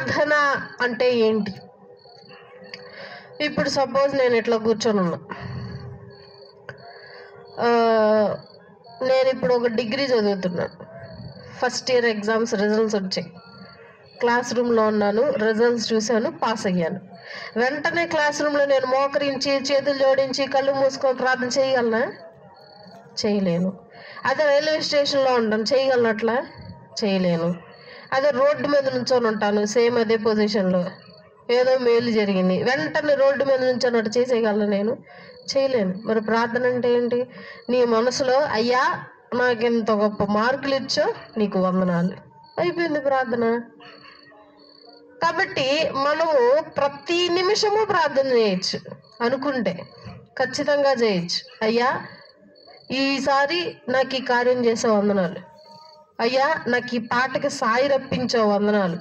ప్రార్థన అంటే ఏంటి? ఇప్పుడు సపోజ్ నేను ఇట్లా కూర్చొని ఉన్నా, నేను ఇప్పుడు ఒక డిగ్రీ చదువుతున్నాను, ఫస్ట్ ఇయర్ ఎగ్జామ్స్ రిజల్ట్స్ వచ్చాయి, క్లాస్ రూమ్లో ఉన్నాను, రిజల్ట్స్ చూశాను, పాస్ అయ్యాను. వెంటనే క్లాస్ రూమ్లో నేను మోకరించి చేతులు జోడించి కళ్ళు మూసుకొని ప్రార్థన చేయగలనా? చేయలేను. అదే రైల్వే స్టేషన్లో ఉంటాను, చేయగలను అట్లా? చేయలేను. అదే రోడ్డు మీద నుంచొని ఉంటాను, సేమ్ అదే పొజిషన్లో, ఏదో మేలు జరిగింది, వెంటనే రోడ్డు మీద నుంచొని చేసేయగలను నేను? చేయలేను. మరి ప్రార్థన అంటే ఏంటి? నీ మనసులో, అయ్యా నాకు ఇంత గొప్ప మార్కులు ఇచ్చో నీకు వందనాలు, అయిపోయింది ప్రార్థన. కాబట్టి మనము ప్రతి నిమిషము ప్రార్థన చేయొచ్చు, అనుకుంటే ఖచ్చితంగా చేయొచ్చు. అయ్యా ఈసారి నాకు ఈ కార్యం చేసే వందనాలు, అయ్యా నాకు ఈ పాటకి సాయి రప్పించే వందనాలు,